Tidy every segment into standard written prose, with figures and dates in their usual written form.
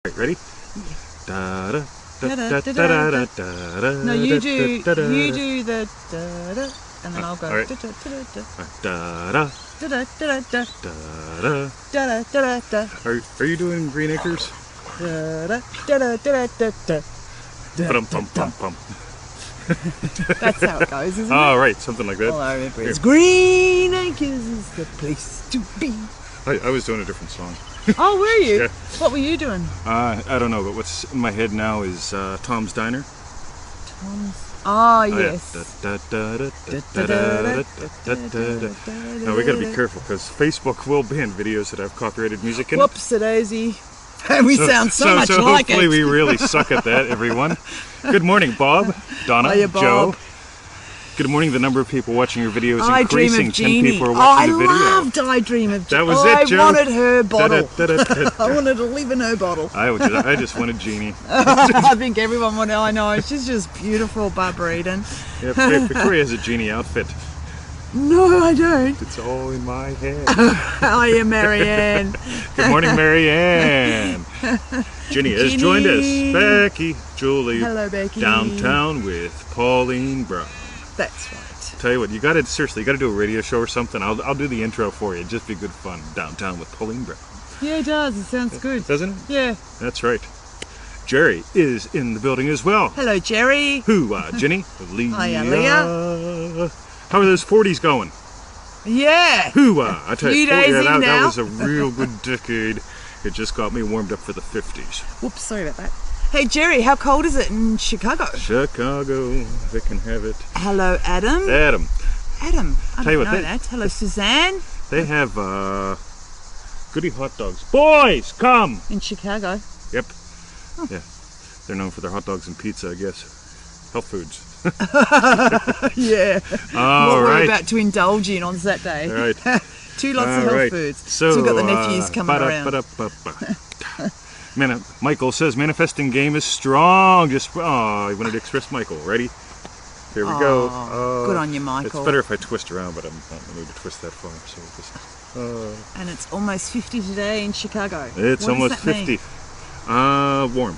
Right, ready? Da da da da da da da. No, you do the da da, and then I'll go right. da da da Da da da da da da. da da. Are you doing Green Acres? Da da da da da da. Pum pum pum pum. That's how it goes, isn't it? Oh, right, something like that. All I remember is Green Acres is the place to be. I was doing a different song. Oh, were you? Yeah. What were you doing? I don't know, but what's in my head now is Tom's Diner. Ah, Oh, yeah. yes. Da, da, da, da, da, da, da, da, da. Now we got to be careful because Facebook will ban videos that have copyrighted music in it. Whoops-a-daisy. We sound so much so like hopefully it. we really suck at that, everyone. Good morning, Bob, Donna, Hiya, Bob. Joe. Good morning. The number of people watching your video is I increasing. Dream of 10 Jeannie. people are watching the video. I loved I Dream of Jeannie. That was it, Joe. I wanted her bottle. Da-da-da-da-da. I wanted to live in her bottle. I just wanted Jeannie. I think everyone would. I know. She's just beautiful, Barbara Eden. Yeah, Victoria has a Jeannie outfit. No, I don't. It's all in my head. Hiya, Marianne. Good morning, Marianne. Ginny has joined us. Becky, Julie. Hello, Becky. Downtown with Pauline Brown. That's right. Tell you what, you got to do a radio show or something. I'll do the intro for you. It'd just be good fun. Downtown with Pauline Brown. Yeah, it does. It sounds good. Doesn't it? Yeah. That's right. Jerry is in the building as well. Hello, Jerry. Who, Ginny? Leah. Hiya, Leah. How are those 40s going? Yeah. Who, I tell you, Few days in that now. was a real good decade. It just got me warmed up for the 50s. Whoops, sorry about that. Hey, Jerry, how cold is it in Chicago? Chicago, they can have it. Hello, Adam. Adam. Adam, I Tell you don't what, know that. Hello, Suzanne. They have goody hot dogs. Boys, come! In Chicago. Yep. Yeah. They're known for their hot dogs and pizza, I guess. Health foods. Yeah. All what right. we're about to indulge in on Saturday. All right. Two lots of All health right. foods. So, we've got the nephews coming around. Michael says manifesting game is strong. Just he wanted to express Michael. Ready? Here we go. Good on you, Michael. It's better if I twist around, but I'm not in the mood to twist that far. So just. And it's almost 50 today in Chicago. It's What almost does that 50. mean? Warm.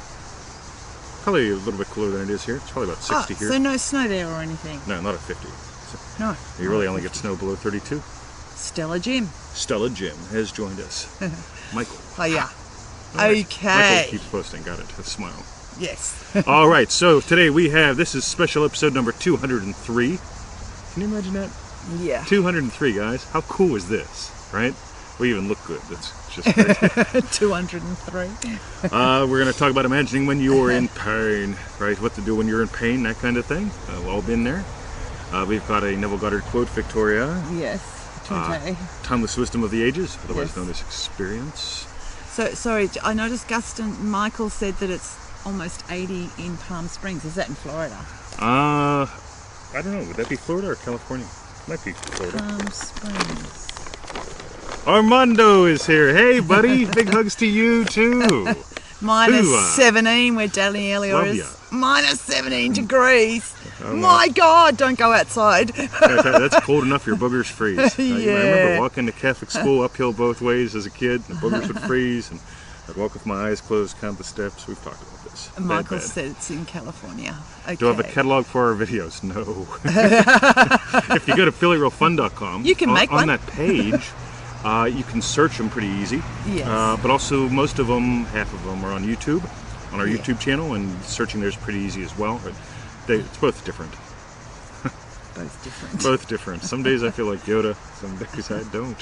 Probably a little bit cooler than it is here. It's probably about 60 here. So no snow there or anything? No, not at 50. No. You really only get snow below 32. Stella Jim. Stella Jim has joined us. Michael. Oh, yeah. All right. Okay. Michael keeps posting. Got it. A smile. Yes. All right. So today this is special episode number 203. Can you imagine that? Yeah. 203, guys. How cool is this, right? We even look good. That's just great. 203. We're going to talk about imagining when you're in pain, right? What to do when you're in pain, that kind of thing. We've all been there. We've got a Neville Goddard quote, Victoria. Yes. Today. Timeless wisdom of the ages, otherwise Yes. known as experience. So, sorry, I noticed Guston Michael said that it's almost 80 in Palm Springs. Is that in Florida? I don't know. Would that be Florida or California? Might be Florida. Palm Springs. Armando is here. Hey, buddy. Big hugs to you, too. Minus Ooh, 17 where Danny Elliot love is. ya. Minus 17 degrees. Oh, My God, don't go outside. That's cold enough your boogers freeze. I remember Yeah. walking to Catholic school uphill both ways as a kid. The boogers would freeze, and I'd walk with my eyes closed, count the steps. We've talked about this. Michael Bad. said it's in California. Okay. Do I have a catalog for our videos? No. If you go to affiliaterealfun.com, You can make on one. that page, you can search them pretty easy. Yes. But also, most of them, half of them, are on YouTube, on our Yeah. YouTube channel, and searching there's pretty easy as well. But it's both different. Both different. Both different. Some days I feel like Yoda, some days I don't.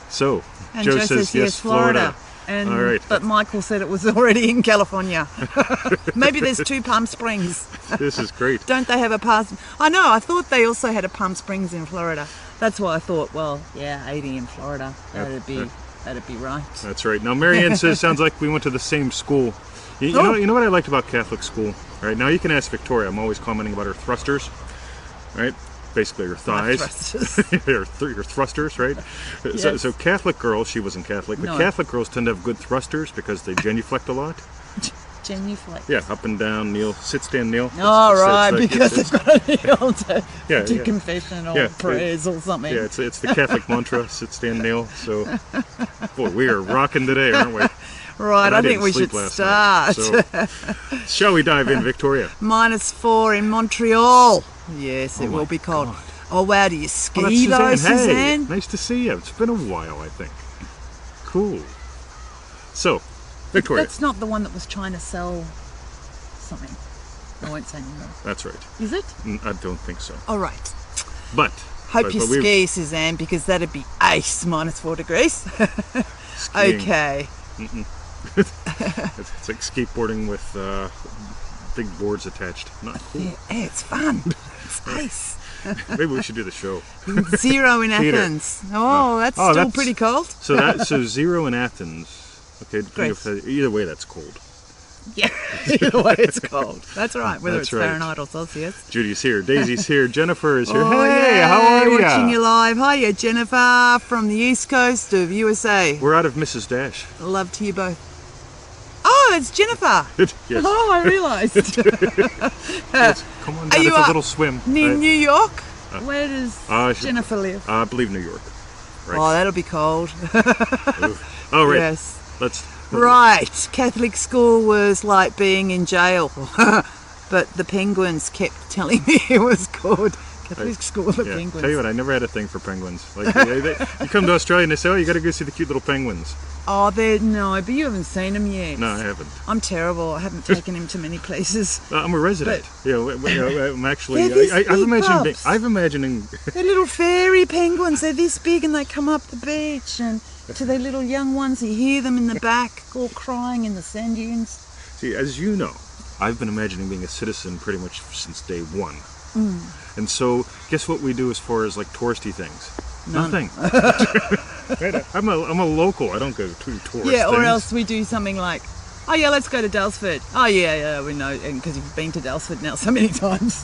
So, And Joe says yes, Florida. And, All right. But Michael said it was already in California. Maybe there's two Palm Springs. This is great. Don't they have a Palm? I know. I thought they also had a Palm Springs in Florida. That's why I thought, well, yeah, 80 in Florida. That'd be right. That's right. Now, Marianne says, sounds like we went to the same school. You know what I liked about Catholic school? Right now, you can ask Victoria. I'm always commenting about her thrusters, right? Basically, her thighs. Thrusters. your thrusters, right? Yes. So Catholic girls, she wasn't Catholic, but No. Catholic girls tend to have good thrusters because they genuflect a lot. Genuflect. Yeah, up and down, kneel, sit, stand, kneel. All It's right, like- because they've got to kneel to Yeah, do yeah. confession or Yeah, prayers or something. Yeah, it's the Catholic mantra, sit, stand, kneel. So, boy, we are rocking today, aren't we? Right, I think we should last start. night. So, shall we dive in, Victoria? -4 in Montreal. Yes, it Oh will my be cold. God. Oh, wow, do you ski Oh, though, that's Suzanne. Suzanne? Hey, nice to see you. It's been a while, I think. Cool. So, Victoria. That's not the one that was trying to sell something. I won't say anymore. That's right. Is it? I don't think so. All right. But Hope you we've- ski, Suzanne, because that'd be ace, -4 degrees. skiing. Okay. It's like skateboarding with big boards attached. Not cool. Yeah, it's fun. It's ace. Maybe we should do the show. 0 in Peter. Athens. Oh, that's Oh, still that's- pretty cold. So 0 in Athens. Okay, depending Great. if either way, that's cold. Yeah, either way, it's cold. That's right, whether That's it's right. Fahrenheit or Celsius. Judy's here. Daisy's here. Jennifer is here. Oh, Hey, yeah, how are you? watching you live. Hiya, Jennifer from the east coast of USA. We're out of Mrs. Dash. Love to you both. Oh, it's Jennifer. Yes. Oh, I realised. Yes. Come on Are down. you It's a up little swim. Near right? New York? Where does she- Jennifer live? I believe New York. Right. Oh, that'll be cold. Oh, right. Yes. Let's. Right. Catholic school was like being in jail. But the penguins kept telling me it was called Catholic school of Yeah. penguins. Tell you what, I never had a thing for penguins. Like you come to Australia and they say, "Oh, you got to go see the cute little penguins." Oh, no, but you haven't seen them yet. No, I haven't. I'm terrible. I haven't taken him to many places. I'm a resident. I'm actually. They're this I'm big imagining. pups. I'm imagining. They're little fairy penguins. They're this big and they come up the beach and to their little young ones. You hear them in the back all crying in the sand dunes. See, as you know, I've been imagining being a citizen pretty much since day one. And so, guess what we do as far as like touristy things? None. Nothing. Right? I'm a local. I don't go to tourist Yeah, or things. else we do something like, oh yeah, let's go to Dalesford. Oh yeah, we know, because you've been to Dalesford now so many times.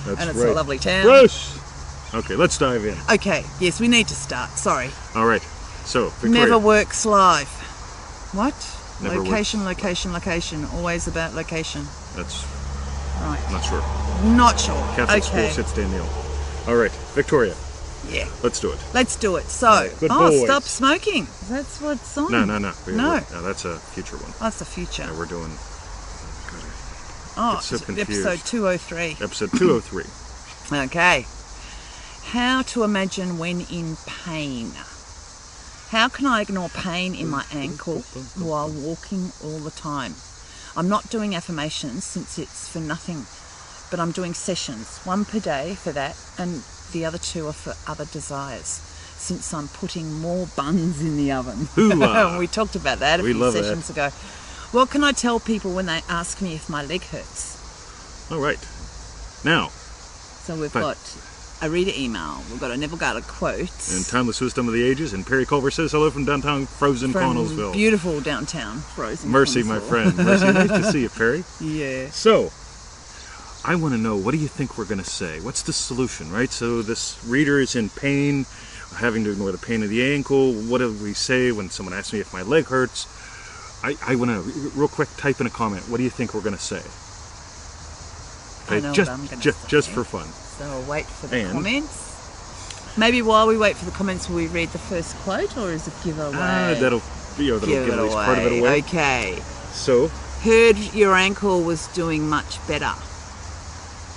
That's and it's right. a lovely town. Gross. Okay, let's dive in. Okay, yes, we need to start. Sorry. All right. So, Victoria. Never works live. What? Never Location. Always about location. That's Right. not sure. Not sure. Catholic okay. school, sit, stay, kneel. All right, Victoria, Yeah. let's do it. Let's do it. So, Good boys. stop smoking. That's what's on. No. No. That's a future one. Oh, that's the future. Yeah, we're doing Oh, get so it's confused. episode 203. episode 203. Okay. How to imagine when in pain. How can I ignore pain in my ankle while walking all the time? I'm not doing affirmations since it's for nothing, but I'm doing sessions, 1 per day for that, and the other 2 are for other desires, since I'm putting more buns in the oven. Hoo-ah. We talked about that a We few love sessions ago. What can I tell people when they ask me if my leg hurts? All right. Now, So we've Fine. got a reader email, we've got a Neville Goddard quote. in Timeless Wisdom of the Ages, and Perry Culver says hello from downtown frozen From Connellsville. beautiful downtown frozen. Mercy, my Connellsville. friend. Mercy, nice to see you, Perry. Yeah. So, I want to know, what do you think we're going to say? What's the solution, right? So this reader is in pain, having to ignore the pain of the ankle. What do we say when someone asks me if my leg hurts? I want to, real quick, type in a comment. What do you think we're going to say? I know just, what I'm gonna just say. for fun. So we'll wait for the And- comments. Maybe while we wait for the comments, will we read the first quote, or is it giveaway? That'll give at least part of it away. Okay. So, Heard your ankle was doing much better.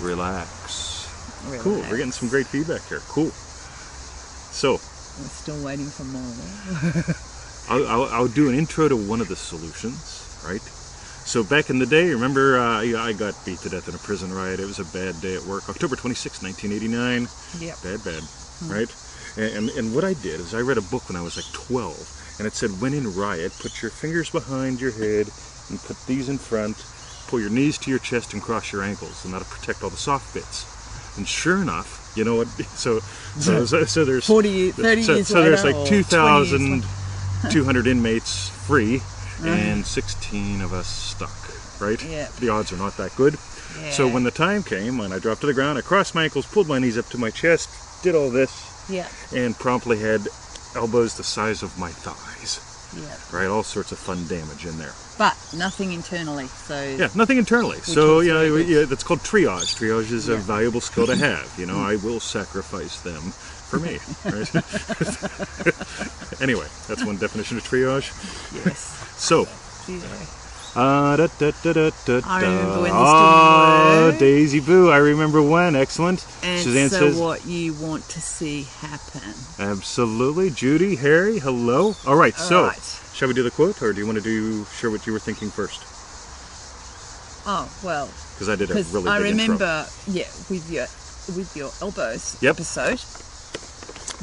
relax. Relax. Cool, we're getting some great feedback here. Cool. So, We're still waiting for more. I'll do an intro to one of the solutions, right? So back in the day, remember I got beat to death in a prison riot. It was a bad day at work. October 26, 1989. Yep. Bad, right? And what I did is I read a book when I was like 12, and it said, when in riot, put your fingers behind your head and put these in front, pull your knees to your chest and cross your ankles, and that'll protect all the soft bits. And sure enough, you know what? So there's 40, 30 so, years so there's later, like or 20 years 2,200 inmates free, and 16 of us stuck, right? Yeah. The odds are not that good. Yeah. So when the time came, when I dropped to the ground, I crossed my ankles, pulled my knees up to my chest, did all this, Yeah. and promptly had elbows the size of my thighs, Yeah. right? All sorts of fun damage in there. But nothing internally. So Yeah, nothing internally. So, is you know, very good. yeah, that's called triage. Triage is a Yeah. valuable skill to have. You know, I will sacrifice them for me, right? Anyway, that's one definition of triage. yes. So, I remember when this Oh, didn't work. Daisy Boo, I remember when. Excellent. And Suzanne so says, what you want to see happen. absolutely. Judy, Harry, hello. All right, so right. shall we do the quote, or do you want to share what you were thinking first? Oh, well, Because I did a because really I big remember, with your elbows Yep. episode,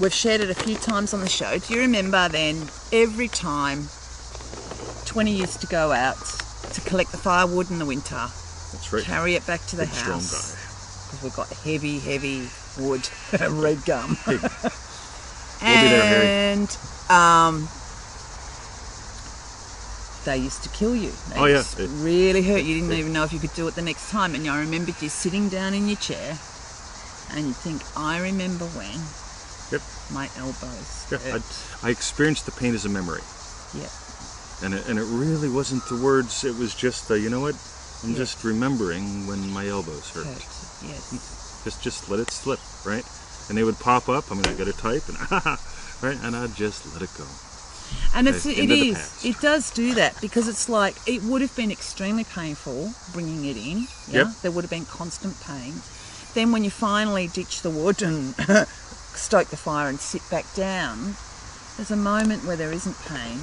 we've shared it a few times on the show. Do you remember then, every time 20 used to go out to collect the firewood in the winter, That's right. carry it back to the Big, strong house, guy. because we've got heavy wood, red gum. Big. We'll be there, Harry. And they used to kill you. They Oh, yeah. used to really hurt you. Didn't even know if you could do it the next time. And I remembered you sitting down in your chair, and you think, I remember when Yep. my elbows Yeah, hurt. I experienced the pain as a memory. Yeah. And it really wasn't the words, it was just, you know what? I'm Yeah. just remembering when my elbows hurt. Yes. Just let it slip, right? And they would pop up, I got to type, and right? And I'd just let it go. And Okay, it into the is. past. It does do that, because it's like, it would have been extremely painful bringing it in. Yeah? Yep. There would have been constant pain. Then when you finally ditch the wood and stoke the fire and sit back down, there's a moment where there isn't pain,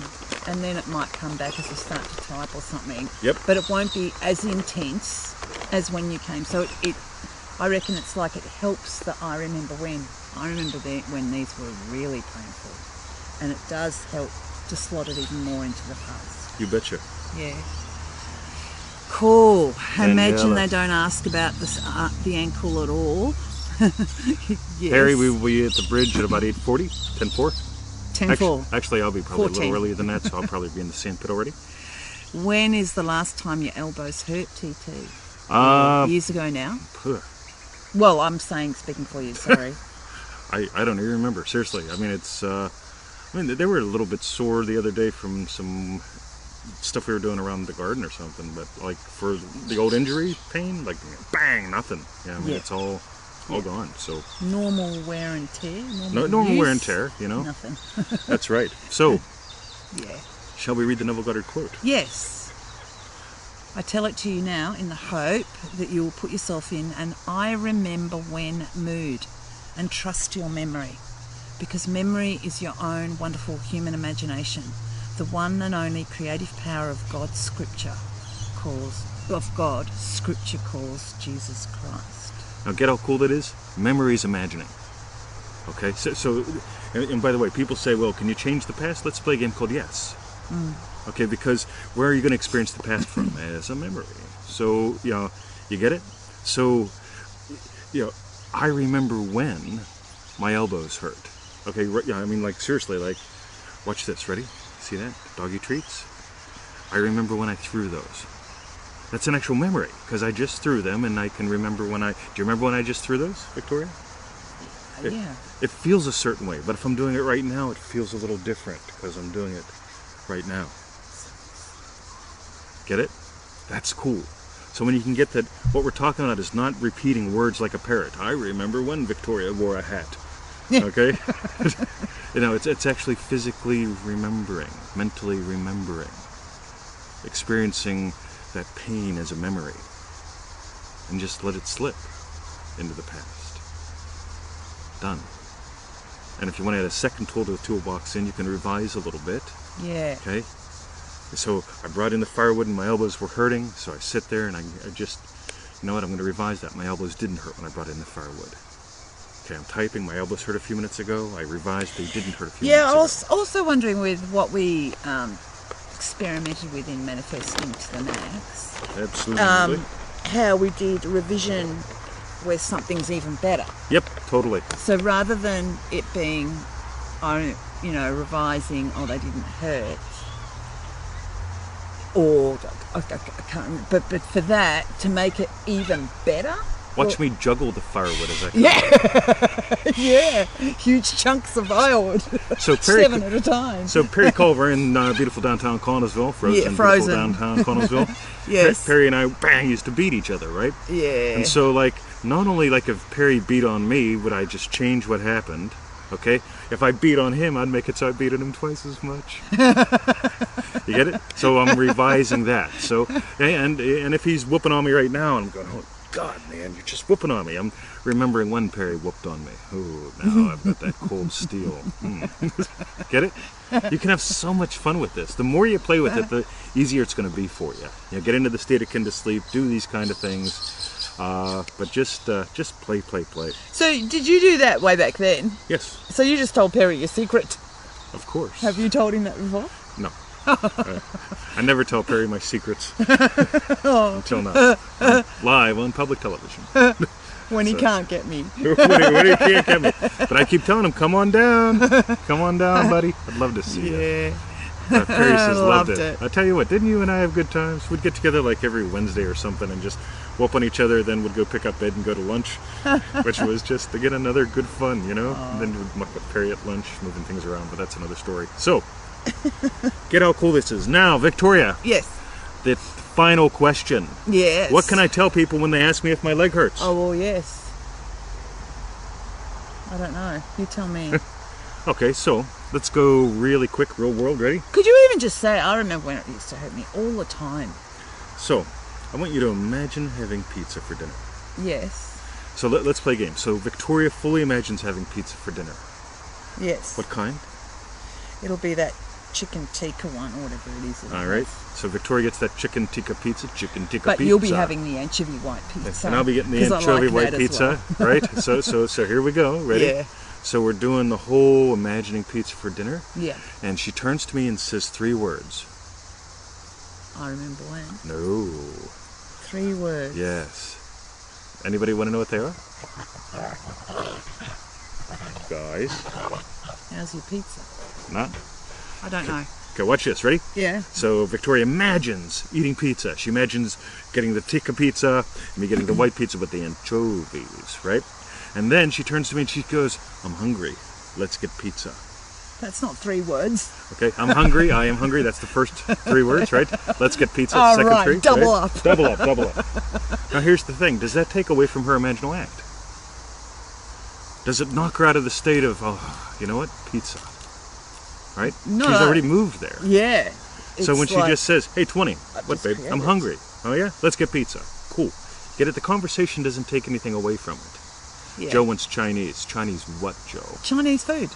and then it might come back as you start to type or something. Yep. But it won't be as intense as when you came. So I reckon it's like it helps that I remember when. I remember when these were really painful, and it does help to slot it even more into the past. You betcha. Yeah. Cool. Imagine Daniela. they don't ask about the ankle at all. Yes. Harry, we at the bridge at about 8:40, 10:04. 10-4. Actually, I'll be probably a 14. little earlier than that, so I'll probably be in the sandpit already. When is the last time your elbows hurt, TT? Years ago now? Puh. Well, I'm speaking for you, sorry. I don't even remember, seriously. They were a little bit sore the other day from some stuff we were doing around the garden or something, but like for the old injury pain, like bang, nothing. Yeah, Yeah. it's all gone. So Normal wear and tear? normal use? wear and tear, Nothing. That's right. So, Yeah. shall we read the Neville Goddard quote? Yes. I tell it to you now in the hope that you will put yourself in an I remember when mood, and trust your memory, because memory is your own wonderful human imagination, the one and only creative power of Scripture calls Jesus Christ. Now, get how cool that is? Memory is imagining. Okay, so and by the way, people say, well, can you change the past? Let's play a game called Yes. Okay, because where are you going to experience the past from? As a memory. So, you get it? So, I remember when my elbows hurt. Okay, seriously, watch this. Ready? See that? Doggy treats? I remember when I threw those. That's an actual memory, because I just threw them, and I can remember when do you remember when I just threw those, Victoria? Yeah. It feels a certain way, but if I'm doing it right now, it feels a little different, because I'm doing it right now. Get it? That's cool. So when you can get that, what we're talking about is not repeating words like a parrot. I remember when Victoria wore a hat. Okay? It's actually physically remembering, mentally remembering, experiencing that pain as a memory, and just let it slip into the past. Done. And if you want to add a second tool to the toolbox, then you can revise a little bit. Yeah. Okay? So I brought in the firewood and my elbows were hurting, so I sit there and I just, I'm going to revise that. My elbows didn't hurt when I brought in the firewood. Okay, I'm typing, my elbows hurt a few minutes ago. I revised, they didn't hurt a few minutes ago. Yeah, I was also wondering with what we experimented with in Manifesting to the Max, Absolutely. how we did revision where something's even better. Yep, totally. So rather than it being, revising, they didn't hurt, or I can't remember, but for that, to make it even better. Watch me juggle the firewood as I come. Yeah, huge chunks of firewood, So Perry, 7 at a time. So Perry Culver in beautiful downtown Connellsville, Frozen. beautiful downtown Connellsville. Yes. Perry and I, used to beat each other, right? Yeah. And so, not only if Perry beat on me, would I just change what happened, Okay? If I beat on him, I'd make it so I beat on him twice as much. You get it? So I'm revising that. So, and if he's whooping on me right now, I'm going, oh God, man, you're just whooping on me. I'm remembering when Perry whooped on me. Oh, now I've got that cold steel. Get it? You can have so much fun with this. The more you play with it, the easier it's going to be for you. You know, get into the state akin to sleep, do these kind of things, but just play. So did you do that way back then? Yes, So you just told Perry your secret. of course. Have you told him that before? No. I never tell Perry my secrets until now. I'm live on public television. When he can't get me. when he can't get me. But I keep telling him, come on down. Come on down, buddy. I'd love to see you. Yeah. Perry says, loved Loved it. it. I tell you what, didn't you and I have good times? We'd get together like every Wednesday or something and just whoop on each other, then we'd go pick up Ed and go to lunch, which was just, again, another good fun, you know? And then we'd muck with Perry at lunch, moving things around, but that's another story. So, get how cool this is. Now, Victoria, Yes. the final question. Yes. What can I tell people when they ask me if my leg hurts? Oh, well, yes. I don't know. You tell me. Okay, so let's go really quick, real world. Ready? Could you even just say, I remember when it used to hurt me all the time. So, I want you to imagine having pizza for dinner. Yes. So let's play a game. So Victoria fully imagines having pizza for dinner. Yes. What kind? It'll be that chicken tikka one or whatever it is. All right. So Victoria gets that chicken tikka pizza. But you'll be having the anchovy white pizza. And I'll be getting the 'cause I anchovy like white that as pizza, well. right? So here we go. Ready? Yeah. So we're doing the whole imagining pizza for dinner. Yeah. And she turns to me and says 3 words. I remember when. No. 3 words. Yes. Anybody want to know what they are? Guys. How's your pizza? Not? I don't know. Okay, watch this. Ready? Yeah. So Victoria imagines eating pizza. She imagines getting the tikka pizza and me getting the white pizza with the anchovies, right? And then she turns to me and she goes, I'm hungry. Let's get pizza. That's not 3 words. Okay, I'm hungry. I am hungry. That's the first 3 words, right? Let's get pizza. All Second right, 3. double right? up. Double up. Now here's the thing. Does that take away from her imaginal act? Does it knock her out of the state of, oh, you know what? Pizza. Right? No. She's already moved there. Yeah. So when It's she like- just says, hey, 20, what, just babe? I'm created. hungry. Oh, yeah? Let's get pizza. Cool. Get it? The conversation doesn't take anything away from it. Yeah. Joe wants Chinese. Chinese what, Joe? Chinese food.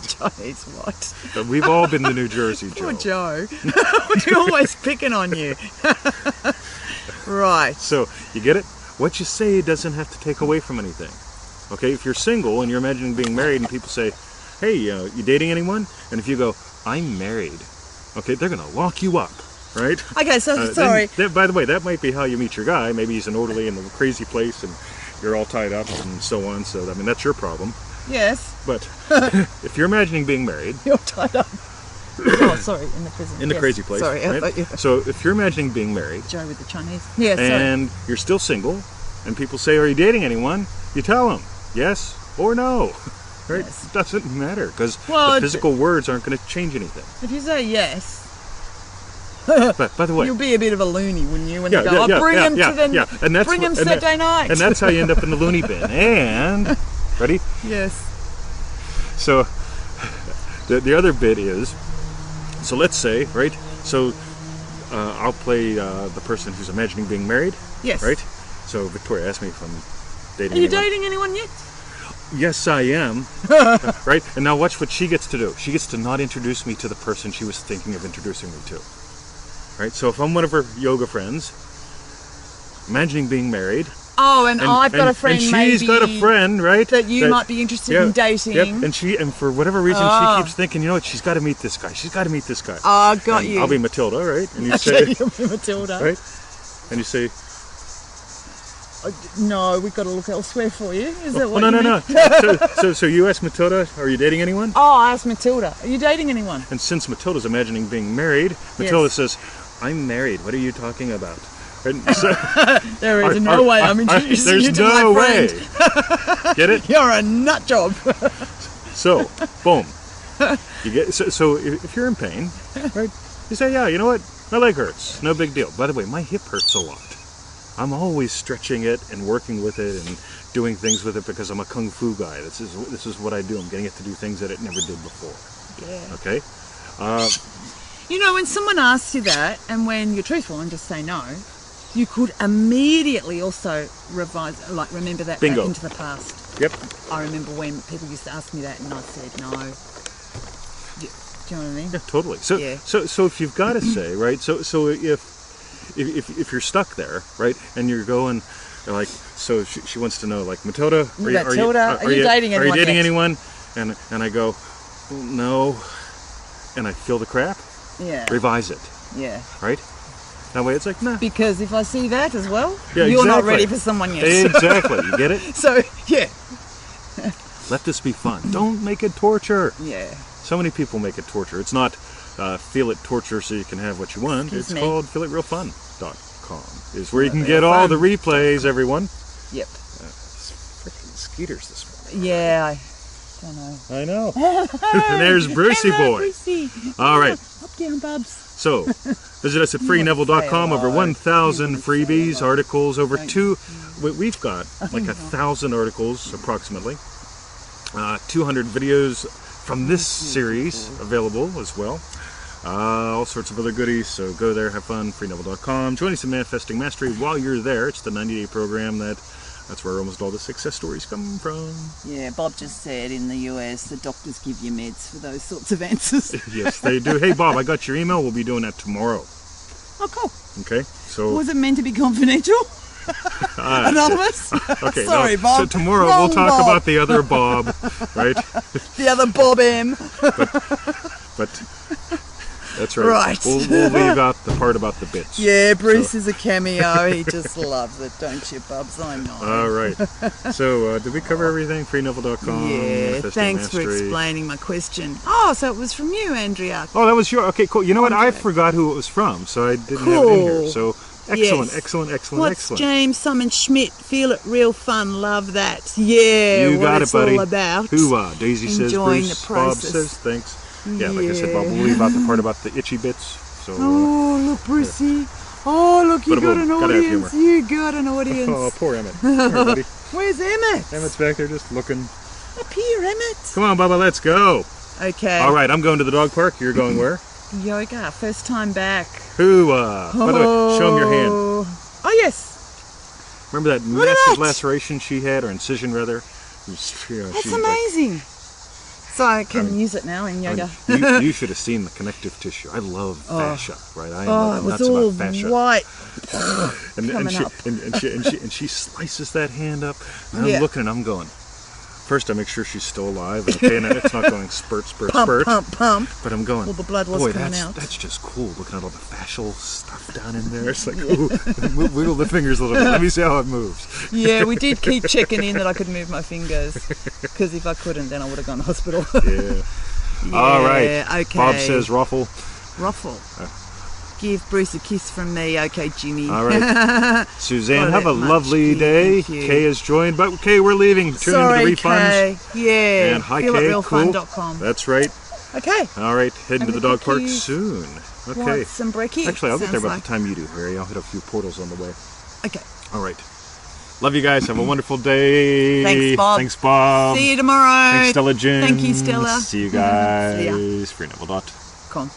Chinese what? But we've all been to New Jersey, Joe. Poor Joe. We're always picking on you. Right. So, you get it? What you say doesn't have to take away from anything. Okay, if you're single and you're imagining being married and people say, hey, you dating anyone? And if you go, I'm married, okay, they're going to lock you up, right? Okay, so sorry. By the way, that might be how you meet your guy. Maybe he's an orderly in a crazy place and you're all tied up and so on. So, I mean, that's your problem. Yes. But if you're imagining being married, You're tied up. Oh, sorry, in the prison. in the Yes. crazy place, Sorry, I right? thought you... So if you're imagining being married, Joe with the Chinese. Yeah, sorry. and you're still single, and people say, are you dating anyone? You tell them yes or no, right? Yes. It doesn't matter, because Well, the physical words aren't going to change anything. If you say yes, But by the way, you'll be a bit of a loony, wouldn't you? When Yeah, you go, yeah, bring yeah, him yeah, to the... yeah. And that's bring him what- and Saturday night. and that's how you end up in the loony bin. And, ready? Yes. So the other bit is, so let's say, right? So I'll play the person who's imagining being married, Yes. right? So Victoria asked me if I'm dating Are you anyone. dating anyone yet? Yes, I am. Right? And now watch what she gets to do. She gets to not introduce me to the person she was thinking of introducing me to. Right? So if I'm one of her yoga friends, imagining being married, Oh, and I've got a friend and she's maybe got a friend, right? that you might be interested in dating. Yep. And for whatever reason, Ah. she keeps thinking, you know what? She's got to meet this guy. She's got to meet this guy. Oh, got And you. I'll be Matilda, right? And you Okay, say, you'll be Matilda. right? And you say, No, we've got to look elsewhere for you. Is that oh, what no, you no, mean? no. So you ask Matilda, are you dating anyone? Oh, I asked Matilda. Are you dating anyone? And since Matilda's imagining being married, Matilda says, I'm married. What are you talking about? And so, There is no way I'm introducing you there's to no my way. friend. Get it? You're a nut job. So, boom. You get so if you're in pain, right? You say, yeah, you know what? My leg hurts. No big deal. By the way, my hip hurts a lot. I'm always stretching it and working with it and doing things with it because I'm a kung fu guy. This is what I do. I'm getting it to do things that it never did before. Yeah. Okay? You know, when someone asks you that, and when you're truthful and just say no, you could immediately also revise, like remember that Bingo. back into the past. Yep. I remember when people used to ask me that and I said no. Do you know what I mean? Yeah, totally. So, Yeah. so if you've got to say, right? So if you're stuck there, right, and you're going, like, so she wants to know, like, Matilda, are you dating anyone? Are you dating anyone? And I go, no, and I feel the crap. Yeah. Revise it. Yeah. Right. That way, it's like, nah. Because if I see that as well, Yeah, you're not exactly. ready for someone yet. Exactly. You get it? So yeah. Let this be fun. Don't make it torture. Yeah. So many people make it torture. It's not feel it torture so you can have what you want. It's called feelitrealfun.com is where you can get all the replays, everyone. Yep. Freaking skeeters this morning. Yeah, I don't know. I know. And there's Brucey boy. Brucey. All right. Up down, bubs. So, visit us at freeneville.com. Over 1,000 freebies, articles, over we've got like 1,000 articles approximately. 200 videos from this series available as well. All sorts of other goodies, so go there, have fun, freeneville.com. Join us in Manifesting Mastery while you're there. It's the 90-day program that's where almost all the success stories come from. Yeah, Bob just said in the US the doctors give you meds for those sorts of answers. Yes, they do. Hey, Bob, I got your email. We'll be doing that tomorrow. Oh, cool. Okay, so... Was it meant to be confidential? Anonymous? Okay, Sorry, no, Bob. so tomorrow Wrong we'll talk Bob. about the other Bob, right? The other Bob M. But that's right. Right. We'll leave out the part about the bits. Yeah, Bruce is a cameo. He just loves it, don't you, Bubs? I know. All right. So, did we cover everything? freeneville.com. Yeah, Manifesting thanks for Mastery. explaining my question. Oh, so it was from you, Andrea. Oh, that was your... Okay, cool. You know what? I forgot who it was from, so I didn't have it in here. So, excellent, Yes. excellent. What's James Simon Schmidt? Feel it real fun. Love that. Yeah, You what got it's it, buddy. all about. Hoo-ah. Daisy says, Enjoying Bruce. the Bob process. says, thanks. Yeah, like I said, Bob, we'll leave out the part about the itchy bits. So, Oh, look, Brucey. Oh, look, you got an Gotta have audience. humor. You got an audience. Oh, poor Emmett. Come here, buddy. Where's Emmett? Emmett's back there just looking. Up here, Emmett. Come on, Bubba, let's go. Okay. All right, I'm going to the dog park. You're going where? Yoga. First time back. Hoo-ah. By the way, show him your hand. Oh, yes. Remember that Look at massive that. laceration she had, or incision rather? That's amazing. So I can use it now in yoga. You should have seen the connective tissue. I love fascia, right? I Oh, am it was nuts all about fascia. white. And she slices that hand up, and I'm Yeah. looking and I'm going. First, I make sure she's still alive, and okay, and it's not going spurt, Pump, pump. But I'm going. Well, the blood was boy, coming out. that's just cool. Looking at all the fascial stuff down in there. It's like, ooh, wiggle the fingers a little bit. Let me see how it moves. Yeah, we did keep checking in that I could move my fingers, because if I couldn't, then I would have gone to hospital. Yeah. All right. Okay. Bob says ruffle. Ruffle. Give Bruce a kiss from me, okay, Jimmy. All right. Suzanne, Got have it, a much lovely Kay, day. thank you. Kay is joined, but Kay, we're leaving. Tune Sorry, into the refunds. Kay. Yeah. And hi, Kay. Cool. feelitrealfun.com. That's right. Okay. All right. Heading to the dog park cookies. soon. Okay. Want some brekkie? Actually, I'll get there Sounds about like. the time you do, Harry. I'll hit a few portals on the way. Okay. All right. Love you guys. Have a wonderful day. Thanks, Bob. Thanks, Bob. See you tomorrow. Thanks, Stella Jim. Thank you, Stella. See you guys. See ya. freeneville.com.